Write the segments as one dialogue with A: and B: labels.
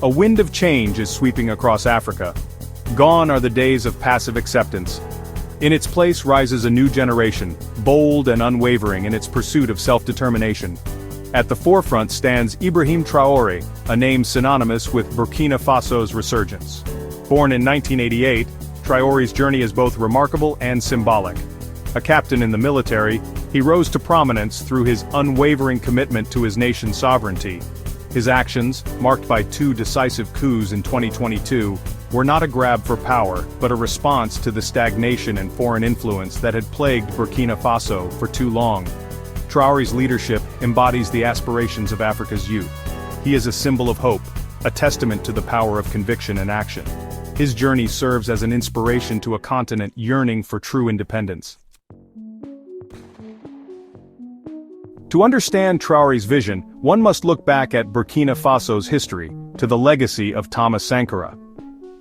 A: A wind of change is sweeping across Africa. Gone are the days of passive acceptance. In its place rises a new generation, bold and unwavering in its pursuit of self-determination. At the forefront stands Ibrahim Traoré, a name synonymous with Burkina Faso's resurgence. Born in 1988, Traoré's journey is both remarkable and symbolic. A captain in the military, he rose to prominence through his unwavering commitment to his nation's sovereignty. His actions, marked by 2 decisive coups in 2022, were not a grab for power, but a response to the stagnation and foreign influence that had plagued Burkina Faso for too long. Traoré's leadership embodies the aspirations of Africa's youth. He is a symbol of hope, a testament to the power of conviction and action. His journey serves as an inspiration to a continent yearning for true independence. To understand Traoré's vision, one must look back at Burkina Faso's history, to the legacy of Thomas Sankara.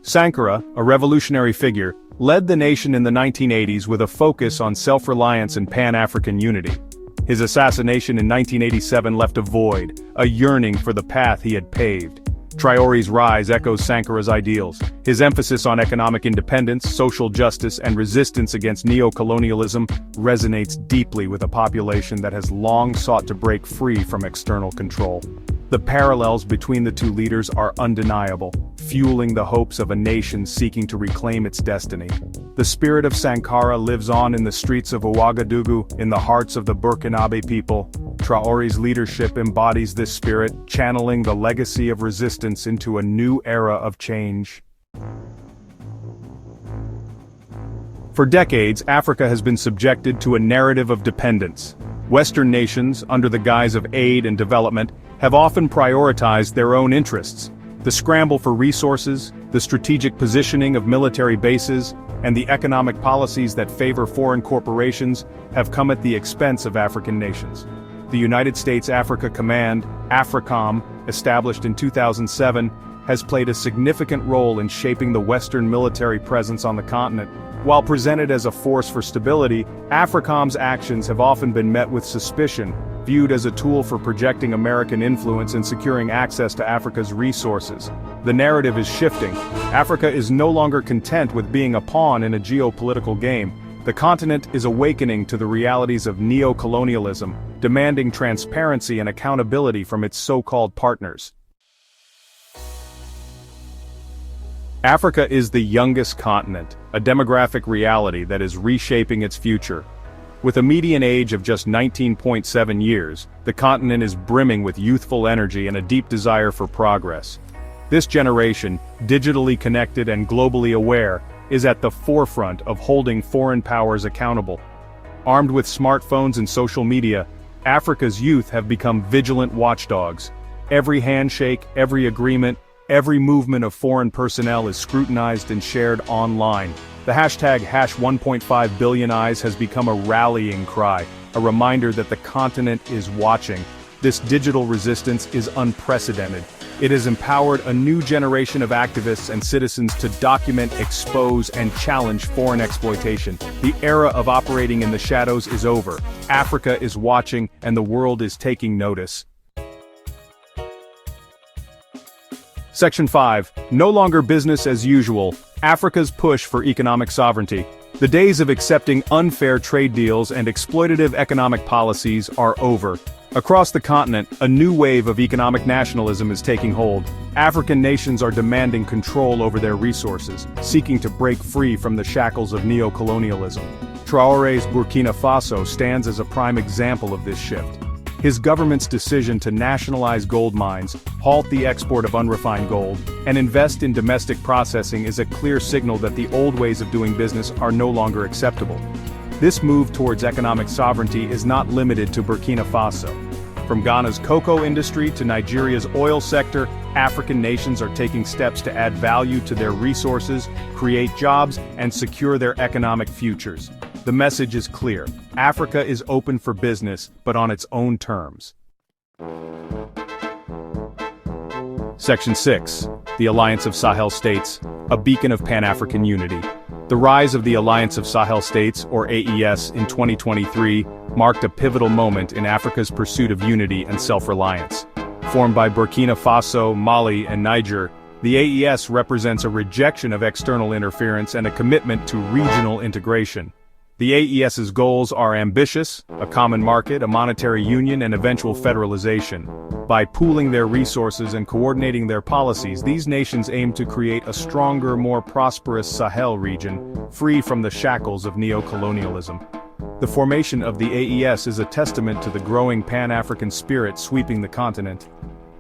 A: Sankara, a revolutionary figure, led the nation in the 1980s with a focus on self-reliance and Pan-African unity. His assassination in 1987 left a void, a yearning for the path he had paved. Traoré's rise echoes Sankara's ideals. His emphasis on economic independence, social justice, and resistance against neo-colonialism resonates deeply with a population that has long sought to break free from external control. The parallels between the two leaders are undeniable, fueling the hopes of a nation seeking to reclaim its destiny. The spirit of Sankara lives on in the streets of Ouagadougou, in the hearts of the Burkinabe people. Traoré's leadership embodies this spirit, channeling the legacy of resistance into a new era of change. For decades, Africa has been subjected to a narrative of dependence. Western nations, under the guise of aid and development, have often prioritized their own interests. The scramble for resources, the strategic positioning of military bases, and the economic policies that favor foreign corporations have come at the expense of African nations. The United States Africa Command, AFRICOM, established in 2007, has played a significant role in shaping the Western military presence on the continent. While presented as a force for stability, AFRICOM's actions have often been met with suspicion, viewed as a tool for projecting American influence and securing access to Africa's resources. The narrative is shifting. Africa is no longer content with being a pawn in a geopolitical game. The continent is awakening to the realities of neo-colonialism, demanding transparency and accountability from its so-called partners. Africa is the youngest continent, a demographic reality that is reshaping its future. With a median age of just 19.7 years, the continent is brimming with youthful energy and a deep desire for progress. This generation, digitally connected and globally aware, is at the forefront of holding foreign powers accountable. Armed with smartphones and social media, Africa's youth have become vigilant watchdogs. Every handshake, every agreement, every movement of foreign personnel is scrutinized and shared online. The hashtag #1.5 billion eyes has become a rallying cry, a reminder that the continent is watching. This digital resistance is unprecedented. It has empowered a new generation of activists and citizens to document, expose, and challenge foreign exploitation. The era of operating in the shadows is over. Africa is watching, and the world is taking notice. Section 5. No longer business as usual. Africa's push for economic sovereignty. The days of accepting unfair trade deals and exploitative economic policies are over. Across the continent, a new wave of economic nationalism is taking hold. African nations are demanding control over their resources, seeking to break free from the shackles of neo-colonialism. Traoré's Burkina Faso stands as a prime example of this shift. His government's decision to nationalize gold mines, halt the export of unrefined gold, and invest in domestic processing is a clear signal that the old ways of doing business are no longer acceptable. This move towards economic sovereignty is not limited to Burkina Faso. From Ghana's cocoa industry to Nigeria's oil sector, African nations are taking steps to add value to their resources, create jobs, and secure their economic futures. The message is clear. Africa is open for business, but on its own terms. Section 6. The Alliance of Sahel States, a beacon of Pan-African unity. The rise of the Alliance of Sahel States, or AES, in 2023, marked a pivotal moment in Africa's pursuit of unity and self-reliance. Formed by Burkina Faso, Mali, and Niger, the AES represents a rejection of external interference and a commitment to regional integration. The AES's goals are ambitious: a common market, a monetary union, and eventual federalization. By pooling their resources and coordinating their policies, these nations aim to create a stronger, more prosperous Sahel region, free from the shackles of neo-colonialism. The formation of the AES is a testament to the growing Pan-African spirit sweeping the continent.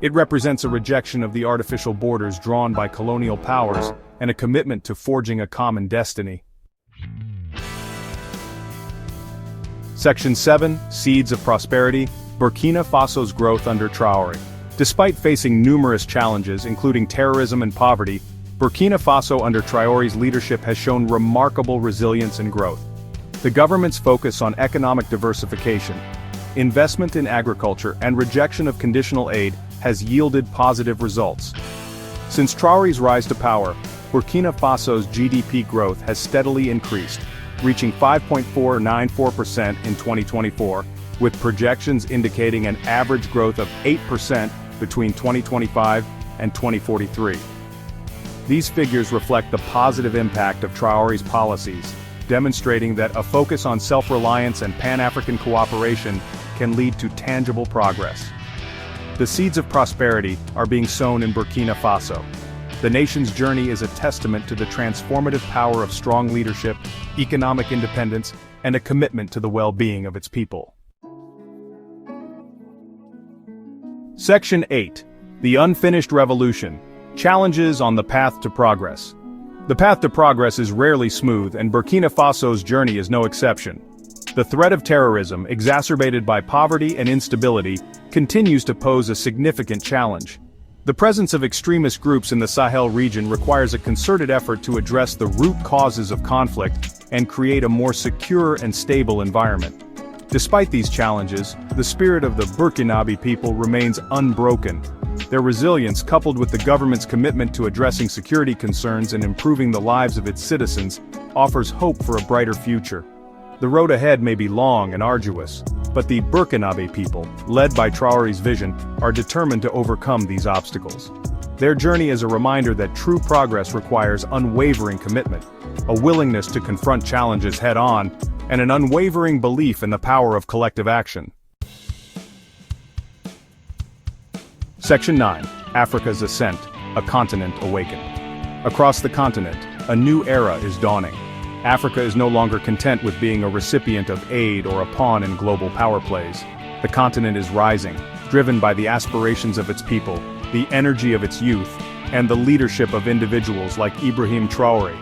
A: It represents a rejection of the artificial borders drawn by colonial powers and a commitment to forging a common destiny. Section 7, Seeds of Prosperity, Burkina Faso's growth under Traoré. Despite facing numerous challenges, including terrorism and poverty, Burkina Faso under Traoré's leadership has shown remarkable resilience and growth. The government's focus on economic diversification, investment in agriculture, and rejection of conditional aid has yielded positive results. Since Traoré's rise to power, Burkina Faso's GDP growth has steadily increased, reaching 5.494% in 2024, with projections indicating an average growth of 8% between 2025 and 2043. These figures reflect the positive impact of Traoré's policies, demonstrating that a focus on self-reliance and Pan-African cooperation can lead to tangible progress. The seeds of prosperity are being sown in Burkina Faso. The nation's journey is a testament to the transformative power of strong leadership, economic independence, and a commitment to the well-being of its people. Section 8. The Unfinished Revolution. Challenges on the Path to Progress. The path to progress is rarely smooth, and Burkina Faso's journey is no exception. The threat of terrorism, exacerbated by poverty and instability, continues to pose a significant challenge. The presence of extremist groups in the Sahel region requires a concerted effort to address the root causes of conflict and create a more secure and stable environment. Despite these challenges, the spirit of the Burkinabe people remains unbroken. Their resilience, coupled with the government's commitment to addressing security concerns and improving the lives of its citizens, offers hope for a brighter future. The road ahead may be long and arduous, but the Burkinabe people, led by Traoré's vision, are determined to overcome these obstacles. Their journey is a reminder that true progress requires unwavering commitment, a willingness to confront challenges head-on, and an unwavering belief in the power of collective action. Section 9. Africa's Ascent, a Continent Awakened. Across the continent, a new era is dawning. Africa is no longer content with being a recipient of aid or a pawn in global power plays. The continent is rising, driven by the aspirations of its people, the energy of its youth, and the leadership of individuals like Ibrahim Traoré.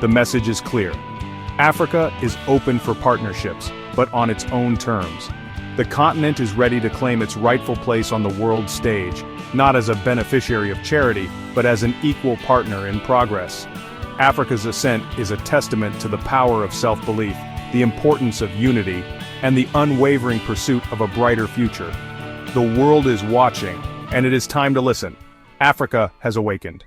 A: The message is clear. Africa is open for partnerships, but on its own terms. The continent is ready to claim its rightful place on the world stage, not as a beneficiary of charity, but as an equal partner in progress. Africa's ascent is a testament to the power of self-belief, the importance of unity, and the unwavering pursuit of a brighter future. The world is watching, and it is time to listen. Africa has awakened.